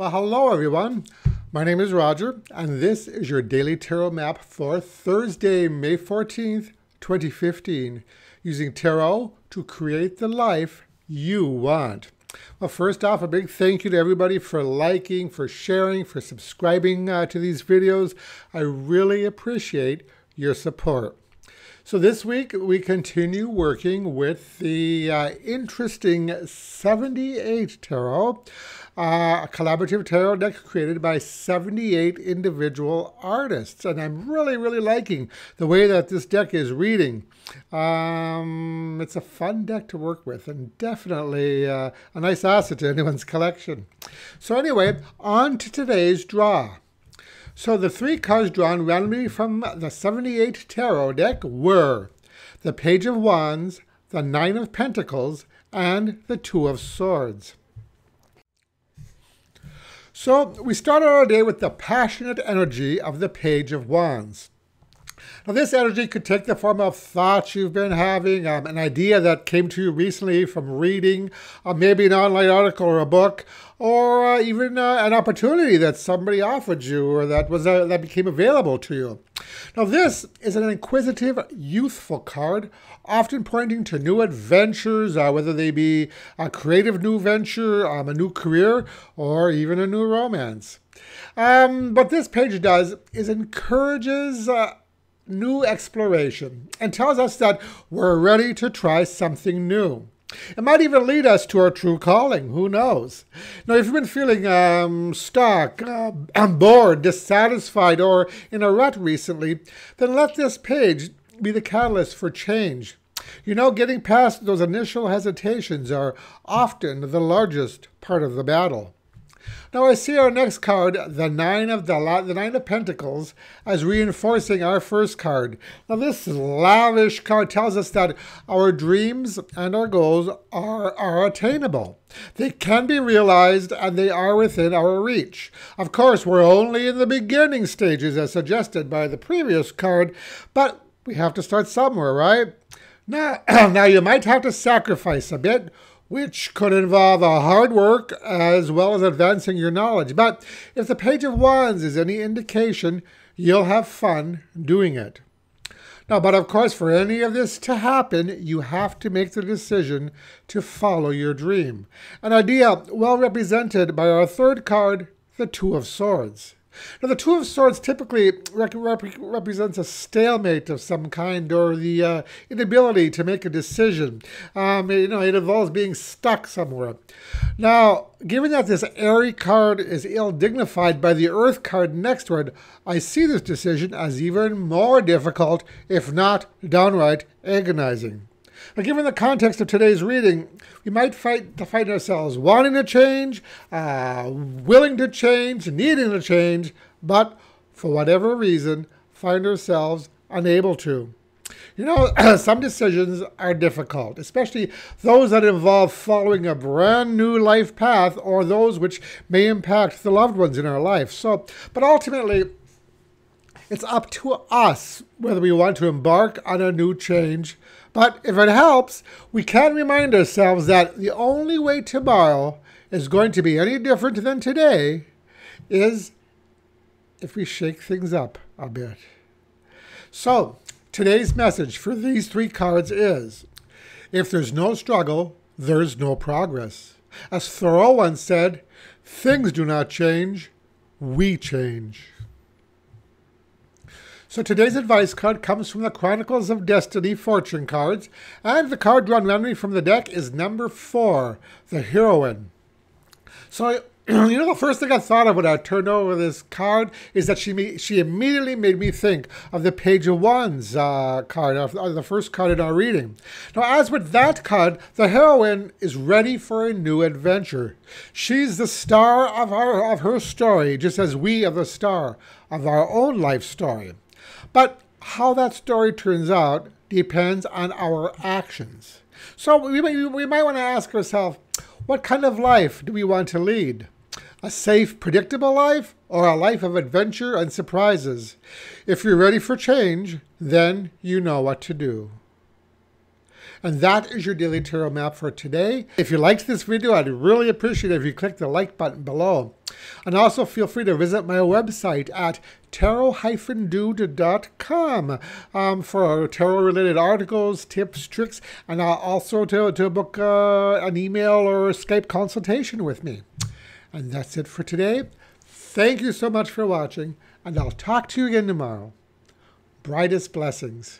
Well, hello everyone. My name is Roger, and this is your daily tarot map for Thursday, May 14th, 2015, using tarot to create the life you want. Well, first off, a big thank you to everybody for liking, for sharing, for subscribing to these videos. I really appreciate your support. So this week, we continue working with the interesting 78 Tarot, a collaborative tarot deck created by 78 individual artists. And I'm really liking the way that this deck is reading. It's a fun deck to work with and definitely a nice asset to anyone's collection. So anyway, on to today's draw. So the three cards drawn randomly from the 78 Tarot deck were the Page of Wands, the Nine of Pentacles, and the Two of Swords. So we started our day with the passionate energy of the Page of Wands. Now this energy could take the form of thoughts you've been having, an idea that came to you recently from reading, maybe an online article or a book, or even an opportunity that somebody offered you or that became available to you. Now this is an inquisitive, youthful card, often pointing to new adventures, whether they be a creative new venture, a new career, or even a new romance. What this page does is encourages new exploration and tells us that we're ready to try something new. It might even lead us to our true calling. Who knows? Now, if you've been feeling stuck, bored, dissatisfied, or in a rut recently, then let this page be the catalyst for change. You know, getting past those initial hesitations are often the largest part of the battle. Now I see our next card, the Nine of Pentacles, as reinforcing our first card. Now this lavish card tells us that our dreams and our goals are attainable. They can be realized and they are within our reach. Of course, we're only in the beginning stages as suggested by the previous card, but we have to start somewhere, right? Now you might have to sacrifice a bit, which could involve hard work as well as advancing your knowledge. But if the Page of Wands is any indication, you'll have fun doing it. Now, but of course, for any of this to happen, you have to make the decision to follow your dream. An idea well represented by our third card, the Two of Swords. Now, the Two of Swords typically represents a stalemate of some kind, or the inability to make a decision. It involves being stuck somewhere. Now, given that this airy card is ill-dignified by the Earth card next to it, I see this decision as even more difficult, if not downright agonizing. Now, given the context of today's reading, we might find ourselves wanting to change, willing to change, needing to change, but for whatever reason, find ourselves unable to. You know, some decisions are difficult, especially those that involve following a brand new life path or those which may impact the loved ones in our life. But ultimately, it's up to us whether we want to embark on a new change. But if it helps, we can remind ourselves that the only way tomorrow is going to be any different than today is if we shake things up a bit. So, today's message for these three cards is, if there's no struggle, there's no progress. As Thoreau once said, things do not change, we change. So today's advice card comes from the Chronicles of Destiny fortune cards, and the card drawn randomly from the deck is number 4, the Heroine. So, the first thing I thought of when I turned over this card is that she immediately made me think of the Page of Wands card, the first card in our reading. Now, as with that card, the heroine is ready for a new adventure. She's the star of her story, just as we are the star of our own life story. But how that story turns out depends on our actions. So we might want to ask ourselves, what kind of life do we want to lead? A safe, predictable life, or a life of adventure and surprises? If you're ready for change, then you know what to do. And that is your daily tarot map for today. If you liked this video, I'd really appreciate it if you click the like button below. And also feel free to visit my website at tarot-dude.com for tarot-related articles, tips, tricks, and also to book an email or Skype consultation with me. And that's it for today. Thank you so much for watching, and I'll talk to you again tomorrow. Brightest blessings.